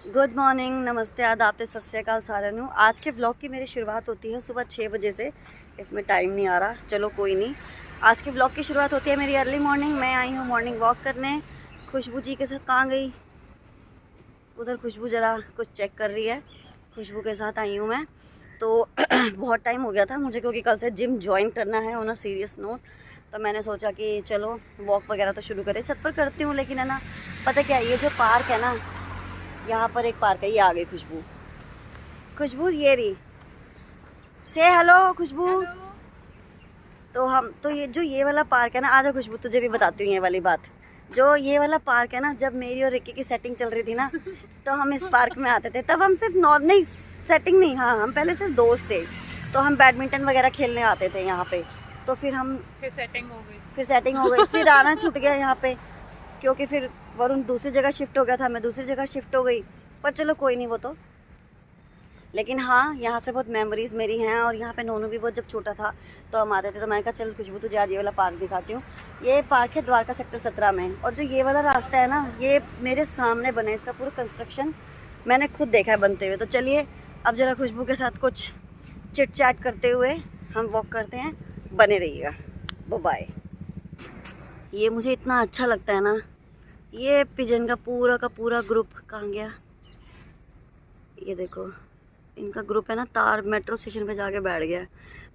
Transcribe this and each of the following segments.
Good morning, नमस्ते, आदाब, सत श्री अकाल साਰਿਆਂ ਨੂੰ। आज के व्लॉग की मेरी शुरुआत होती है सुबह 6 बजे से। इसमें टाइम नहीं आ रहा, चलो कोई नहीं। आज के व्लॉग की शुरुआत होती है मेरी अर्ली मॉर्निंग। मैं आई हूँ मॉर्निंग वॉक करने। खुशबू जी के साथ कहाँ गई? उधर खुशबू ज़रा कुछ चेक कर रही है। खुशबू के साथ आई हूँ मैं तो बहुत टाइम हो गया था मुझे, क्योंकि कल से जिम ज्वाइन करना है ऑन अ सीरियस नोट। तो मैंने सोचा कि चलो वॉक वगैरह तो शुरू करें, छत पर करती हूँ। लेकिन है ना, पता क्या, ये जो पार्क है ना, यहाँ पर एक पार्क है। ये आ गई खुशबू। खुशबू ये रही, से हेलो खुशबू। Hello. तो ये वाला पार्क है ना, आजा खुशबू तुझे भी बताती हूँ ये वाली बात। जो ये वाला पार्क है ना, जब मेरी और रिक्की की सेटिंग चल रही थी ना तो हम इस पार्क में आते थे। तब हम सिर्फ नहीं, सेटिंग नहीं, हाँ हम पहले सिर्फ दोस्त थे। तो हम बैडमिंटन वगैरह खेलने आते थे यहाँ पे। तो फिर सेटिंग हो गई, फिर आना छूट गया यहाँ पे, क्योंकि फिर वरुण दूसरी जगह शिफ्ट हो गया था, मैं दूसरी जगह शिफ्ट हो गई। पर चलो कोई नहीं वो तो। लेकिन हाँ, यहाँ से बहुत मेमोरीज़ मेरी हैं। और यहाँ पे नोनू भी बहुत जब छोटा था तो हम आते थे। तो मैंने कहा चल खुशबू तुझे आज ये वाला पार्क दिखाती हूँ। ये पार्क है द्वारका सेक्टर 17 में। और जो ये वाला रास्ता है ना, ये मेरे सामने बना है। इसका पूरा कंस्ट्रक्शन मैंने खुद देखा है बनते हुए। तो चलिए अब ज़रा खुशबू के साथ कुछ चिट चैट करते हुए हम वॉक करते हैं। बने रहिएगा, बाय। ये मुझे इतना अच्छा लगता है ना। ये पिजन का पूरा ग्रुप कहाँ गया? ये देखो, इनका ग्रुप है ना, तार मेट्रो स्टेशन पे जाके बैठ गया है।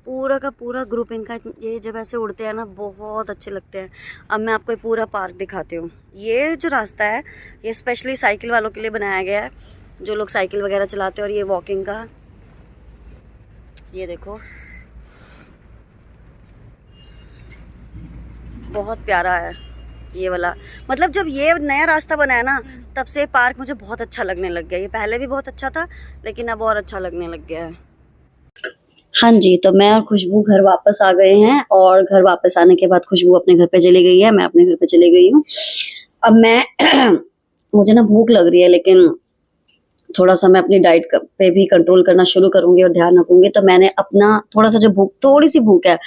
पूरा का पूरा ग्रुप इनका। ये जब ऐसे उड़ते हैं ना, बहुत अच्छे लगते हैं। अब मैं आपको पूरा पार्क दिखाती हूँ। ये जो रास्ता है, ये स्पेशली साइकिल वालों के लिए बनाया गया है, जो लोग साइकिल वगैरह चलाते हैं। और ये वॉकिंग का, ये देखो बहुत प्यारा है ये वाला। मतलब जब ये नया रास्ता बना है ना, तब से पार्क मुझे बहुत अच्छा लगने लग गया। ये पहले भी बहुत अच्छा था, लेकिन अब और अच्छा लगने लग गया है। हाँ जी, तो मैं और खुशबू घर वापस आ गए हैं। और घर वापस आने के बाद खुशबू अपने घर पे चली गई है, मैं अपने घर पे चली गई हूँ। अब मैं मुझे ना भूख लग रही है, लेकिन थोड़ा सा मैं अपनी डाइट पे भी कंट्रोल करना शुरू करूंगी और ध्यान रखूंगी। तो मैंने अपना थोड़ी सी भूख है,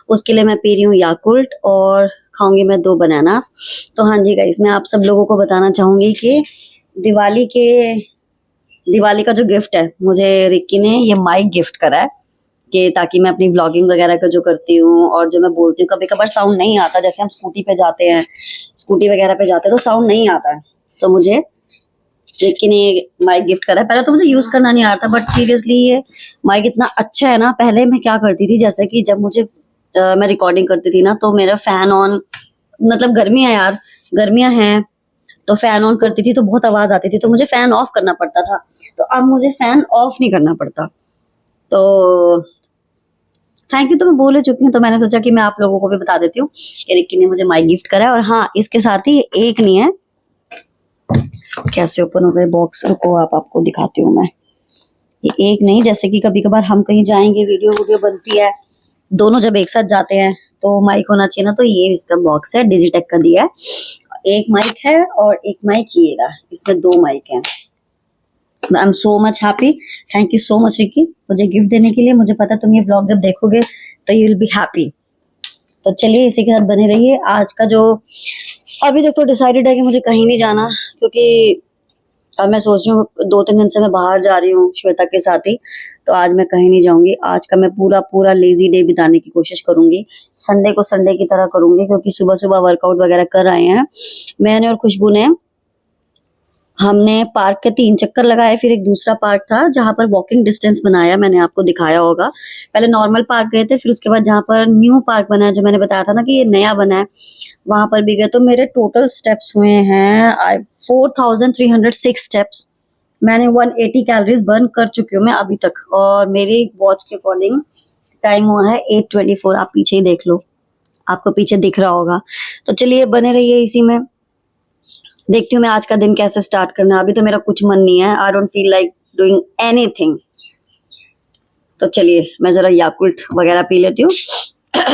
उसके लिए मैं पी रही हूँ याकुल्ट और खाऊंगी मैं 2 बनानास। तो हाँ जी गाइस, मैं आप सब लोगों को बताना चाहूंगी कि दिवाली का जो गिफ्ट है, मुझे रिक्की ने ये माइक गिफ्ट करा है, कि ताकि मैं अपनी व्लॉगिंग वगैरह का जो करती हूँ और जो मैं बोलती हूँ, कभी कभार साउंड नहीं आता। जैसे हम स्कूटी वगैरह पे जाते हैं तो साउंड नहीं आता है। तो मुझे रिक्की ने माइक गिफ्ट करा है। पहले तो मुझे यूज करना नहीं आता, बट सीरियसली ये माइक इतना अच्छा है ना। पहले मैं क्या करती थी, जैसे कि जब मैं रिकॉर्डिंग करती थी ना, तो मेरा फैन ऑन, मतलब गर्मियां हैं तो फैन ऑन करती थी तो बहुत आवाज आती थी, तो मुझे फैन ऑफ करना पड़ता था। तो अब मुझे फैन ऑफ नहीं करना पड़ता। तो थैंक यू, तो मैं बोल चुकी हूँ। तो मैंने सोचा कि मैं आप लोगों को भी बता देती हूँ कि रिक्की ने मुझे माइक गिफ्ट करा है। और हाँ, इसके साथ ही एक नहीं है, कैसे ओपन हो गए बॉक्स, रुको आपको दिखाती हूँ मैं। ये एक नहीं, जैसे कि कभी कभार हम कहीं जाएंगे, वीडियो बनती है, दोनों जब एक साथ जाते हैं तो माइक होना चाहिए ना। तो ये इसका बॉक्स है, डिजिटेक का दिया है। एक माइक है और एक माइक ये रहा, इसमें 2 माइक हैं। I am so much happy. Thank you so much Ricky, मुझे गिफ्ट देने के लिए। मुझे पता तुम ये व्लॉग जब देखोगे तो यू विल बी हैप्पी। तो चलिए इसी के साथ बने रहिए। आज का जो अभी तक तो डिसाइडेड है कि मुझे कहीं नहीं जाना, क्योंकि अब मैं सोच रही हूँ 2-3 दिन से मैं बाहर जा रही हूँ श्वेता के साथ ही। तो आज मैं कहीं नहीं जाऊंगी। आज का मैं पूरा लेजी डे बिताने की कोशिश करूंगी। संडे को संडे की तरह करूंगी, क्योंकि सुबह सुबह वर्कआउट वगैरह कर आए हैं मैंने और खुशबू ने। हमने पार्क के 3 चक्कर लगाए। फिर एक दूसरा पार्क था जहां पर वॉकिंग डिस्टेंस बनाया, मैंने आपको दिखाया होगा। पहले नॉर्मल पार्क गए थे, फिर उसके बाद जहां पर न्यू पार्क बना है, जो मैंने बताया था ना कि ये नया बना है, वहां पर भी गए। तो मेरे टोटल स्टेप्स हुए हैं 4306 स्टेप्स। मैंने 180 कैलोरीज बर्न कर चुकी हूँ मैं अभी तक। और मेरी वॉच के अकॉर्डिंग टाइम हुआ है 8:24। आप पीछे ही देख लो, आपको पीछे दिख रहा होगा। तो चलिए बने रहिए इसी में। देखती हूँ मैं आज का दिन कैसे स्टार्ट करना है। अभी तो मेरा कुछ मन नहीं है, I don't feel like doing anything. तो चलिए मैं जरा याकुल्ट वगैरह पी लेती हूँ।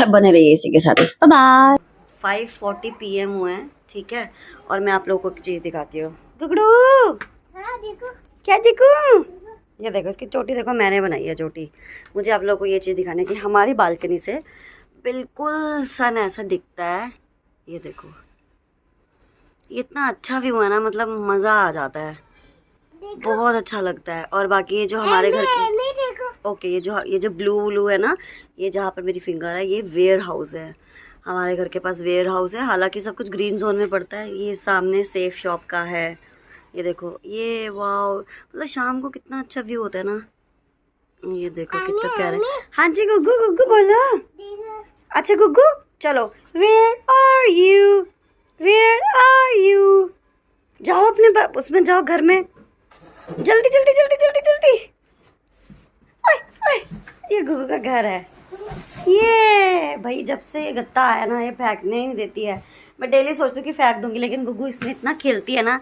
बने रहिए इसी के साथ। Bye bye. 5:40 PM हुए हैं, ठीक है। और मैं आप लोगों को एक चीज दिखाती हूँ। गुगड़ू, हाँ देखो, क्या देखूं? ये देखो, इसकी चोटी देखो, मैंने बनाई है चोटी। मुझे आप लोगों को ये चीज दिखाने की, हमारी बालकनी से बिल्कुल सन ऐसा दिखता है। ये देखो, इतना अच्छा व्यू है ना, मतलब मज़ा आ जाता है। बहुत अच्छा लगता है। और बाकी ये जो हमारे घर की, नहीं देखो। ओके, ये जो ब्लू है ना, ये जहाँ पर मेरी फिंगर है, ये वेयर हाउस है। हमारे घर के पास वेयर हाउस है, हालांकि सब कुछ ग्रीन जोन में पड़ता है। ये सामने सेफ शॉप का है। ये देखो, ये वाओ, मतलब शाम को कितना अच्छा व्यू होता है ना। ये देखो कितना प्यारा है। हाँ जी गुग्गू, गुग्गू बोलो। अच्छा गुग्गू, चलो, where are you, where are you, जाओ अपने उसमें जाओ, घर में, जल्दी जल्दी जल्दी जल्दी जल्दी। ओए, ओए, ये गुग्गू का घर है। ये भाई जब से ये गत्ता आया ना, ये फेंकने ही नहीं देती है। मैं डेली सोचती हूँ कि फेंक दूंगी, लेकिन गुग्गू इसमें इतना खेलती है ना।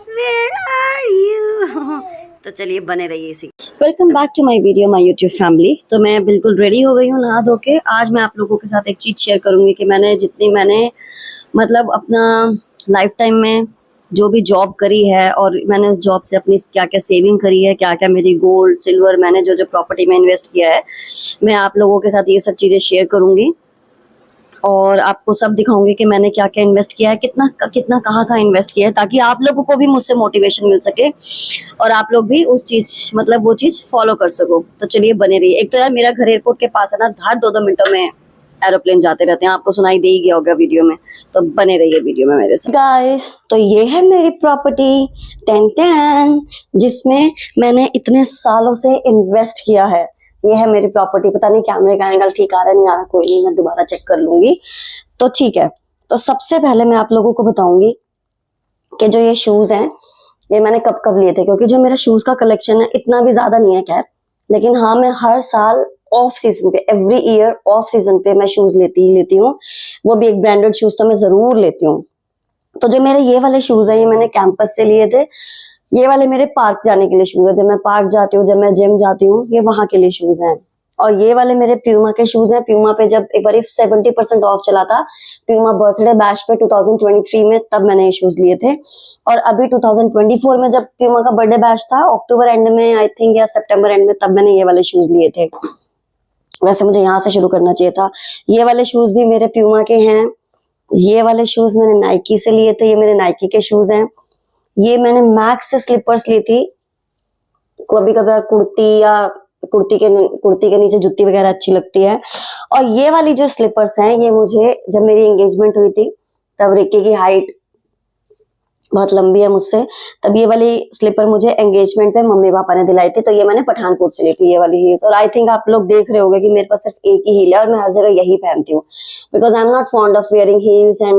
Where are you. तो चलिए बने रहिए इसी। Welcome back to my video, my YouTube family. तो मैं बिल्कुल रेडी हो गई हूँ नहा धो के। आज मैं आप लोगों के साथ एक चीज़ शेयर करूँगी कि मैंने मतलब अपना लाइफ टाइम में जो भी जॉब करी है, और मैंने उस जॉब से अपनी क्या क्या सेविंग करी है, क्या क्या मेरी गोल्ड सिल्वर, मैंने जो जो प्रॉपर्टी में इन्वेस्ट किया है, मैं आप लोगों के साथ ये सब चीज़ें शेयर करूँगी। और आपको सब दिखाऊंगी कि मैंने क्या क्या इन्वेस्ट किया है, कितना कितना कहाँ इन्वेस्ट किया है, ताकि आप लोगों को भी मुझसे मोटिवेशन मिल सके और आप लोग भी उस चीज़, मतलब वो चीज़ फॉलो कर सको। तो चलिए बने रहिए। एक तो यार मेरा घर एयरपोर्ट के पास है ना, हर 2-2 मिनटों में एरोप्लेन जाते रहते हैं, आपको सुनाई दे ही गया होगा वीडियो में। तो बने रहिए वीडियो में मेरे साथ गाइस। तो ये है मेरी प्रॉपर्टी, टेन टेन, जिसमें मैंने इतने सालों से इन्वेस्ट किया है। ये है मेरी प्रॉपर्टी। पता नहीं कैमरे का एंगल ठीक आ रहा नहीं आ रहा, कोई नहीं, मैं दोबारा चेक कर लूंगी। तो ठीक है, तो सबसे पहले मैं आप लोगों को बताऊंगी कि जो ये शूज हैं, ये मैंने कब कब लिए थे, क्योंकि जो मेरा शूज का कलेक्शन है इतना भी ज्यादा नहीं है खैर, लेकिन हाँ मैं हर साल ऑफ सीजन पे, एवरी ईयर ऑफ सीजन पे मैं शूज लेती ही लेती हूँ। वो भी एक ब्रांडेड शूज तो मैं जरूर लेती हूँ। तो जो मेरे ये वाले शूज है, ये मैंने कैंपस से लिए थे। ये वाले मेरे पार्क जाने के लिए शूज है, जब मैं पार्क जाती हूँ, जब मैं जिम जाती हूँ, ये वहां के लिए शूज हैं। और ये वाले मेरे प्यूमा के शूज हैं। प्यूमा पे जब एक बार 70% ऑफ चला था, प्यूमा बर्थडे बैश पे 2023 में, तब मैंने ये शूज लिए थे। और अभी 2024 में जब प्यूमा का बर्थडे बैश था, अक्टूबर एंड में आई थिंक, या सितंबर एंड में, तब मैंने ये वाले शूज लिए थे। वैसे मुझे यहाँ से शुरू करना चाहिए था। ये वाले शूज भी मेरे प्यूमा के हैं। ये वाले शूज मैंने नाइकी से लिए थे, ये मेरे नाइकी के शूज हैं। ये मैंने मैक्स से स्लीपर्स ली थी। कभी कभार कुर्ती के नीचे जुत्ती वगैरह अच्छी लगती है। और ये वाली जो स्लीपर्स हैं, ये मुझे जब मेरी एंगेजमेंट हुई थी, तब रिक्की की हाइट बहुत लंबी है मुझसे, तब ये वाली स्लीपर मुझे एंगेजमेंट पे मम्मी पापा ने दिलाई थी। तो ये मैंने पठानकोट से ली थी, ये वाली हील्स। और आई थिंक आप लोग देख रहे होंगे कि मेरे पास सिर्फ एक ही हील है और मैं हर जगह यही पहनती हूँ, because I am not fond of wearing heels and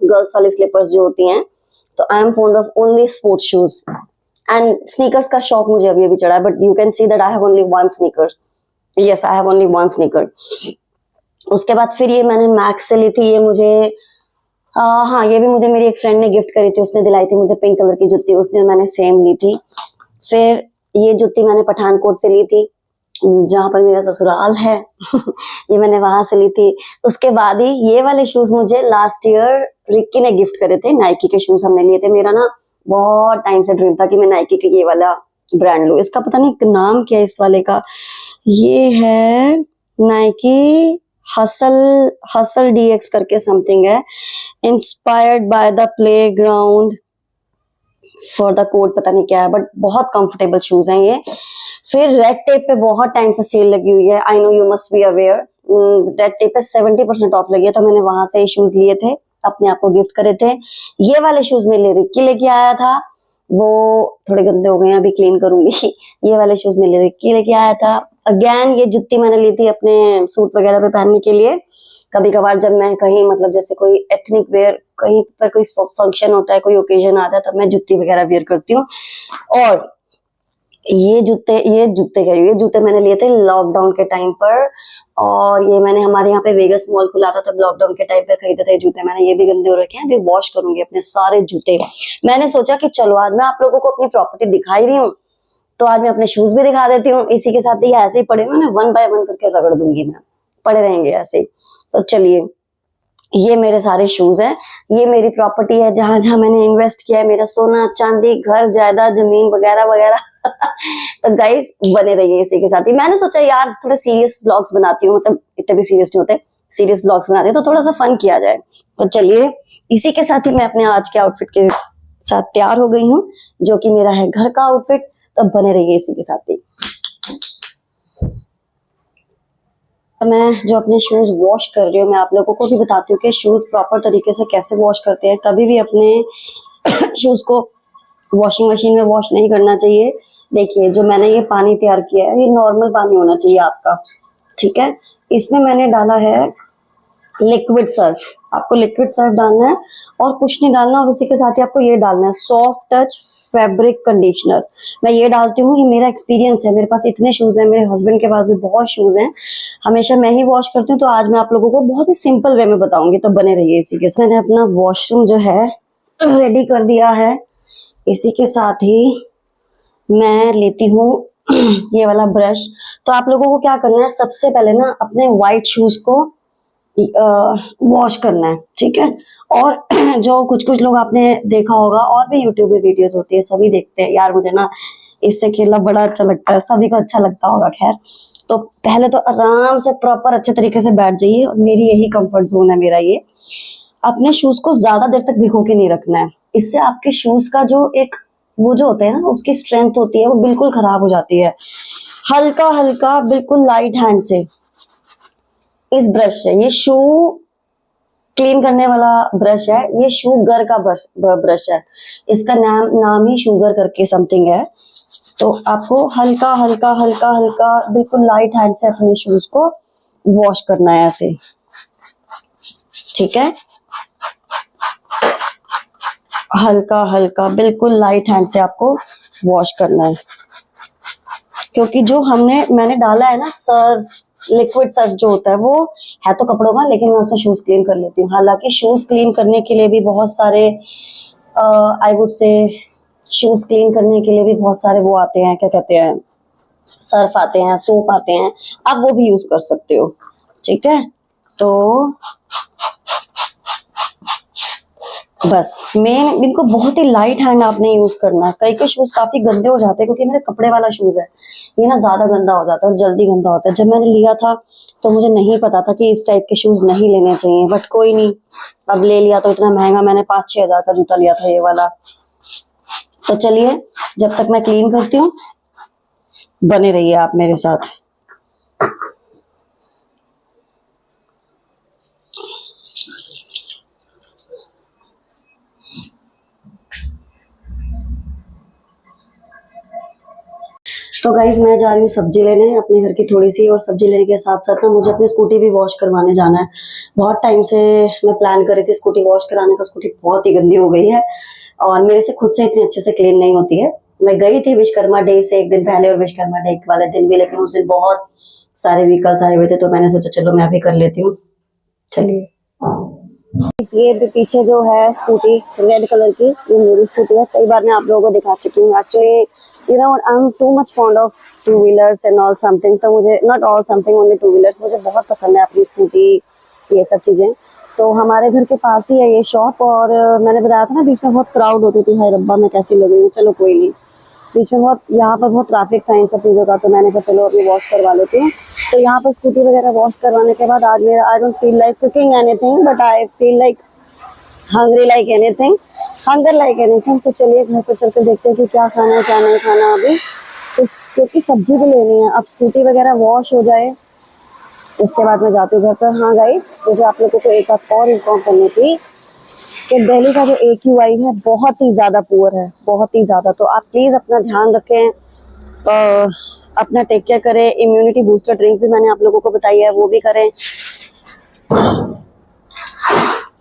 girls वाली स्लीपर्स जो होती हैं। तो I am fond of only sports shoes and sneakers का शौक मुझे अभी अभी चढ़ा है, but you can see that I have only one sneaker. Yes, I have only one sneaker. उसके बाद फिर ये मैंने मैक्स से ली थी। ये मुझे हाँ, ये भी मुझे मेरी एक फ्रेंड ने गिफ्ट करी थी, उसने दिलाई थी मुझे पिंक कलर की जुत्ती, उसने मैंने सेम ली थी। फिर ये जुत्ती मैंने पठानकोट से ली थी, जहाँ पर मेरा ससुराल है। ये मैंने वहां से ली थी। उसके बाद ही ये वाले शूज मुझे लास्ट ईयर रिक्की ने गिफ्ट करे थे, नाइकी के शूज हमने लिए थे। मेरा ना बहुत टाइम से ड्रीम था कि मैं नाइकी के ये वाला ब्रांड लूं। इसका पता नहीं नाम क्या है इस वाले का, ये है नाइकी हसल DX करके समथिंग है, inspired by the playground for the code, पता नहीं क्या है, बट बहुत कंफर्टेबल शूज हैं ये। फिर रेड टेप पे बहुत टाइम से सेल लगी हुई है, I know you must be aware. Red tape पे 70% ऑफ लगी है, तो मैंने वहां से शूज लिए थे, अपने आप को गिफ्ट करे थे। ये वाले शूज मेरे लिए रिक्की लेके आया था, वो थोड़े गंदे हो गए हैं, अभी क्लीन करूंगी। ये वाले शूज मेरे लिए रिक्की लेके आया था। अगेन ये जुत्ती मैंने ली थी अपने सूट वगैरह पे पहनने के लिए। कभी कभार जब मैं कहीं, मतलब जैसे कोई एथनिक वेयर, कहीं पर कोई फंक्शन होता है, कोई ओकेजन आता है, तब मैं जुत्ती वगैरह वेयर करती हूँ। और ये जूते मैंने लिए थे लॉकडाउन के टाइम पर, और ये मैंने हमारे यहाँ पे वेगस मॉल खुला था, तब लॉकडाउन के टाइम पे खरीदे थे जूते मैंने। ये भी गंदे हो रखे हैं, अभी वॉश करूंगी अपने सारे जूते। मैंने सोचा कि चलो आज मैं आप लोगों को अपनी प्रॉपर्टी दिखा ही रही हूँ, तो आज मैं अपने शूज भी दिखा देती हूँ। इसी के साथ ही ऐसे ही पड़े हुए ना, 1 बाय 1 करके रगड़ दूंगी, मैं पड़े रहेंगे ऐसे ही। तो चलिए, ये मेरे सारे शूज हैं, ये मेरी प्रॉपर्टी है, जहां जहां मैंने इन्वेस्ट किया है, मेरा सोना चांदी, घर जायदाद, जमीन वगैरह वगैरह। तो गाइस बने रहिए इसी के साथ ही। मैंने सोचा यार थोड़े सीरियस ब्लॉग्स बनाती हूँ, मतलब इतने भी सीरियस नहीं होते, सीरियस ब्लॉग्स बनाती हूँ तो थोड़ा सा फन किया जाए। तो चलिए, इसी के साथ ही मैं अपने आज के आउटफिट के साथ तैयार हो गई हूँ, जो कि मेरा है घर का आउटफिट। तो बने रहिए इसी के साथ ही। मैं जो अपने शूज वॉश कर रही हूँ, मैं आप लोगों को भी बताती हूँ कि शूज प्रॉपर तरीके से कैसे वॉश करते हैं। कभी भी अपने शूज को वॉशिंग मशीन में वॉश नहीं करना चाहिए। देखिए जो मैंने ये पानी तैयार किया है, ये नॉर्मल पानी होना चाहिए आपका, ठीक है। इसमें मैंने डाला है लिक्विड सर्फ। आपको लिक्विड सर्फ डालना है और कुछ नहीं डालना, और उसी के साथ ही आपको ये डालना है सॉफ्ट टच फैब्रिक कंडीशनर। मैं ये डालती हूँ, ये मेरा एक्सपीरियंस है। मेरे पास इतने शूज हैं, मेरे हस्बैंड के पास भी बहुत शूज हैं, हमेशा मैं ही वॉश करती हूँ। तो आज मैं आप लोगों को बहुत ही सिंपल वे में बताऊंगी, तो बने रहिए इसी के साथ। मैंने अपना वॉशरूम जो है रेडी कर दिया है। इसी के साथ ही मैं लेती हूँ ये वाला ब्रश। तो आप लोगों को क्या करना है, सबसे पहले ना अपने वाइट शूज को वॉश करना है, ठीक है। और जो कुछ कुछ लोग आपने देखा होगा, और भी यूट्यूब पे वीडियोस होती है, सभी देखते हैं यार, मुझे ना इससे खेलना बड़ा अच्छा लगता है, सभी को अच्छा लगता होगा। खैर, तो पहले तो आराम से प्रॉपर अच्छे तरीके से बैठ जाइए, और मेरी यही कंफर्ट जोन है मेरा ये। अपने शूज को ज्यादा देर तक भिगो के नहीं रखना है, इससे आपके शूज का जो एक वो जो होता है ना, उसकी स्ट्रेंथ होती है, वो बिल्कुल खराब हो जाती है। हल्का हल्का बिल्कुल लाइट हैंड से इस ब्रश से, ये शू क्लीन करने वाला ब्रश है, ये शुगर का ब्रश है। इसका नाम ही शुगर करके समथिंग है। तो आपको हल्का हल्का हल्का हल्का बिल्कुल लाइट हैंड से अपने शूज को वॉश करना है ऐसे, ठीक है। हल्का हल्का बिल्कुल लाइट हैंड से आपको वॉश करना है, क्योंकि जो मैंने डाला है ना सर्फ, लिक्विड सर्फ जो होता है, वो है तो कपड़ों का, लेकिन मैं उससे शूज क्लीन कर लेती हूँ। हालांकि शूज क्लीन करने के लिए भी बहुत सारे I would say shoes clean करने के लिए भी बहुत सारे वो आते हैं, क्या कहते हैं, सर्फ आते हैं, सोप आते हैं, आप वो भी यूज कर सकते हो, ठीक है। तो बस मेन इनको बहुत ही लाइट हैंड आपने यूज करना है। कई शूज काफी गंदे हो जाते हैं, क्योंकि मेरे कपड़े वाला शूज है, ये ना ज्यादा गंदा हो जाता है और जल्दी गंदा होता है। जब मैंने लिया था तो मुझे नहीं पता था कि इस टाइप के शूज नहीं लेने चाहिए, बट कोई नहीं, अब ले लिया। तो इतना महंगा, मैंने 5-6 हजार का जूता लिया था ये वाला। तो चलिए, जब तक मैं क्लीन करती हूँ, बने रहिए आप मेरे साथ। तो गाइज मैं जा रही हूँ सब्जी लेने अपने घर की थोड़ी सी, और सब्जी लेने के साथ साथ ना मुझे अपनी स्कूटी भी वॉश करवाने जाना है। बहुत टाइम से मैं प्लान कर रही थी स्कूटी वॉश कराने का। स्कूटी बहुत ही गंदी हो गई है और मेरे से खुद से इतने अच्छे से क्लीन नहीं होती है। मैं गई थी विश्वकर्मा डे से एक दिन पहले और विश्वकर्मा डे वाले दिन भी, लेकिन उस दिन बहुत सारे व्हीकल्स आए हुए थे, तो मैंने सोचा चलो मैं भी कर लेती हूँ। चलिए, ये पीछे जो है स्कूटी रेड कलर की, ये मेरी स्कूटी है। कई बार मैं आप लोगों को दिखा चुकी हूँ। Actually you know I am too much fond of two wheelers and all something. तो मुझे not all something, only two wheelers मुझे बहुत पसंद है, अपनी स्कूटी, ये सब चीजें। तो हमारे घर के पास ही है ये शॉप, और मैंने बताया था ना बीच में बहुत क्राउड होती थी। हाय रब्बा, मैं कैसी लग रही हूँ। चलो कोई नहीं, बीच में बहुत यहाँ पर बहुत ट्रैफिक था इन सब चीज़ों का, तो मैंने कहा चलो अभी वॉश करवा लेती हूँ। तो यहाँ पर स्कूटी वगैरह वॉश करवाने के बाद आज मेरा I don't feel like cooking anything, but I feel like hungry like anything, hunger like anything. तो चलिए घर पर चल कर देखते हैं कि क्या खाना है क्या नहीं खाना अभी, तो क्योंकि सब्जी भी लेनी है। अब स्कूटी वगैरह वॉश हो जाए, इसके बाद मैं जाती हूँ घर पर। हाँ गाइस, मुझे आप लोगों को एक बात और इन्फॉर्म करनी थी कि दिल्ली का जो AQI है बहुत ही ज़्यादा पुअर है, बहुत ही ज़्यादा। तो आप प्लीज़ अपना ध्यान रखें, अपना टेक केयर करें। इम्यूनिटी बूस्टर ड्रिंक भी मैंने आप लोगों को बताई है, वो भी करें।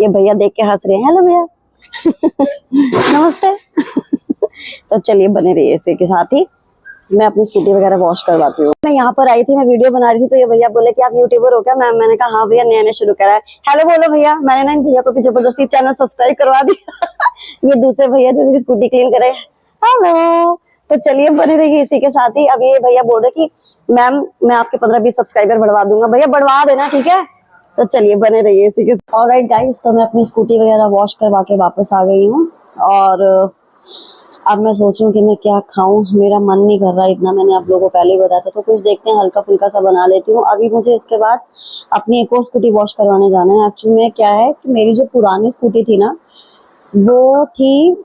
ये भैया देख के हंस रहे हैं, हेलो भैया नमस्ते तो चलिए बने रहिए इसी के साथ ही, मैं अपनी स्कूटी वगैरह वॉश करवाती हूँ। मैं यहाँ पर आई थी, मैं वीडियो बना रही थी, तो ये भैया बोले कि आप यूट्यूबर हो क्या मैम? मैंने कहा हाँ भैया, नया नया शुरू करा है। हेलो बोलो भैया। मैंने ना इन भैया को भी जबरदस्ती चैनल सब्सक्राइब करवा दिया ये दूसरे भैया जो मेरी स्कूटी क्लीन करे। हेलो, तो चलिए बने रहिए इसी के साथ ही। अब ये भैया बोल रहे कि मैम मैं आपके 15-20 सब्सक्राइबर बढ़वा दूंगा। भैया बढ़वा देना, ठीक है। तो चलिए बने रहिए इसी के साथ। ऑलराइट गाइस, तो मैं अपनी स्कूटी वगैरह वॉश करवा के वापस आ गई हूँ, और अब मैं सोचूं कि मैं क्या खाऊं। मेरा मन नहीं कर रहा इतना, मैंने आप लोगों को पहले ही बताया था। तो कुछ देखते हैं, हल्का फुल्का सा बना लेती हूँ। अभी मुझे इसके बाद अपनी एक और स्कूटी वॉश करवाने जाना है। एक्चुअली में क्या है कि मेरी जो पुरानी स्कूटी थी ना, वो थी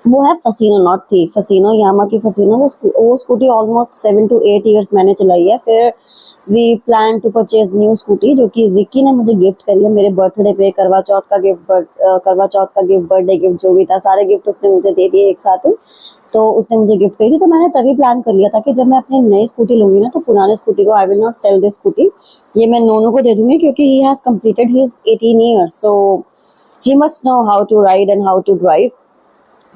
वो है फसीनो, नॉट थी, फसीनो, यामा की फसीनो। वो स्कूटी ऑलमोस्ट 7 to 8 years मैंने चलाई है। फिर we plan to purchase new scooty, जो कि रिकी ने मुझे गिफ्ट करी है मेरे बर्थडे पे। करवा चौथ का गिफ्ट, बर्थडे गिफ्ट जो भी था, सारे गिफ्ट उसने मुझे दे दिए एक साथ ही। तो उसने मुझे गिफ्ट करी थी, तो मैंने तभी प्लान कर लिया था कि जब मैं अपनी नई स्कूटी लूंगी ना, तो पुराने स्कूटी को I will not sell this scooty, ये मैं नोनू को दे दूंगी, क्योंकि he has completed his 18 years, so he must know how to ride and how to drive.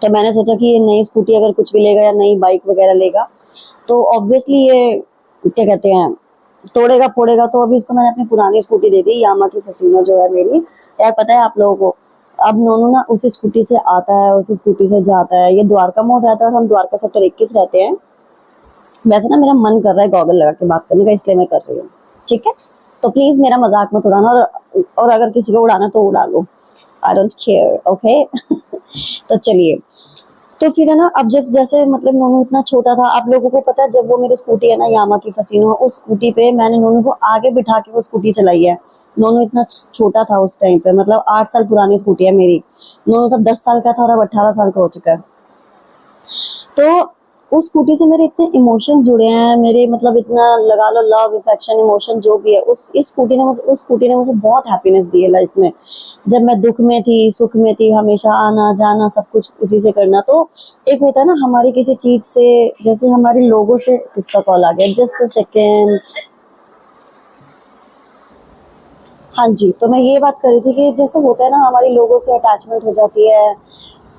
तो मैंने सोचा कि ये नई स्कूटी अगर कुछ भी लेगा या नई बाइक वगैरह लेगा, तो ऑब्वियसली ये क्या कहते हैं, तोड़ेगा फोड़ेगा। तो अभी इसको मैंने अपनी पुरानी स्कूटी दे दी, यामा की फसीनो जो है मेरी। यार पता है आप लोगों को, अब नोनू ना उसी स्कूटी से आता है, उसी स्कूटी से जाता है। ये द्वारका मोड़ रहता है और हम द्वारका सेक्टर 21 रहते हैं। वैसे ना मेरा मन कर रहा है गॉगल लगा के बात करने का, इसलिए मैं कर रही हूँ, ठीक है। तो प्लीज मेरा मजाक मत उड़ाना, और अगर किसी को उड़ाना तो उड़ा लो, आई डोंट केयर, ओके। तो चलिए, तो फिर है ना, अब जब जैसे मतलब नोनू इतना छोटा था, आप लोगों को पता है, जब वो मेरी स्कूटी है ना यामा की फसीनो, उस स्कूटी पे मैंने नोनू को आगे बिठा के वो स्कूटी चलाई है। नोनू इतना छोटा था उस टाइम पे, मतलब 8 साल पुरानी स्कूटी है मेरी। नोनू तब 10 साल का था और अब 18 साल का हो चुका है। तो उस स्कूटी से मेरे इतने इमोशंस जुड़े हैं, मेरे मतलब इतना लगा लो लव अफेक्शन इमोशन जो भी है, उस स्कूटी ने मुझे बहुत हैप्पीनेस दी है लाइफ में। जब मैं दुख में थी, सुख में थी, हमेशा आना जाना सब कुछ उसी से करना। तो एक होता है ना हमारी किसी चीज से, जैसे हमारे लोगों से, किसका कॉल आ गया, जस्ट अ सेकेंड। हाँ जी, तो मैं ये बात कर रही थी कि जैसे होता है ना हमारी लोगों से अटैचमेंट हो जाती है,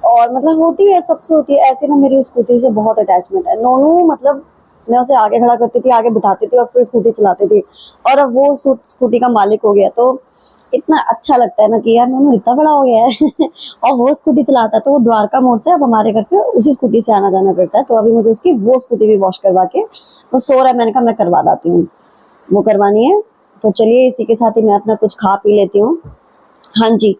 और मतलब होती है, सबसे होती है ऐसे ना। मेरी उस स्कूटी से बहुत अटैचमेंट है। नोनू मतलब मैं उसे आगे खड़ा करती थी, आगे बिठाती थी और फिर स्कूटी चलाती थी, और अब वो स्कूटी का मालिक हो गया। तो इतना अच्छा लगता है ना कि यार नोनू इतना बड़ा हो गया है और वो स्कूटी चलाता है। तो वो द्वारका मोड़ से अब हमारे घर पे उसी स्कूटी से आना जाना करता है। तो अभी मुझे उसकी वो स्कूटी भी वॉश करवा के, वो सो रहा है, मैंने कहा मैं करवा लाती हूँ, वो करवानी है। तो चलिए, इसी के साथ ही मैं अपना कुछ खा पी लेती हूँ। हाँ जी,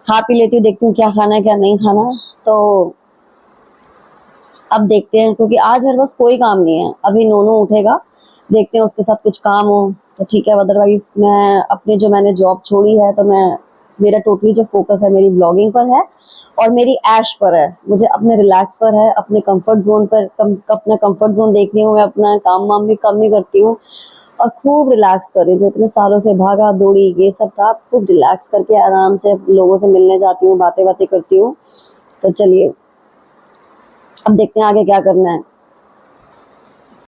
खा पी लेती हूँ, देखती हूँ क्या खाना है क्या नहीं खाना। तो अब देखते हैं, क्योंकि आज मेरे पास कोई काम नहीं है। अभी नोनू उठेगा, देखते हैं उसके साथ कुछ काम हो तो ठीक है, अदरवाइज मैं अपने जो मैंने जॉब छोड़ी है, तो मैं मेरा टोटली जो फोकस है मेरी ब्लॉगिंग पर है और मेरी ऐश पर है। मुझे अपने रिलैक्स पर है, अपने कंफर्ट जोन पर अपना कंफर्ट जोन देख रही हूँ मैं, अपना काम वाम भी कम ही करती हूँ और खूब रिलैक्स कर रही हूँ। जो इतने सालों से भागा दौड़ी ये सब था, खूब रिलैक्स करके आराम से लोगों से मिलने जाती हूँ, बातें बातें करती हूँ। तो चलिए, अब देखते हैं आगे क्या करना है।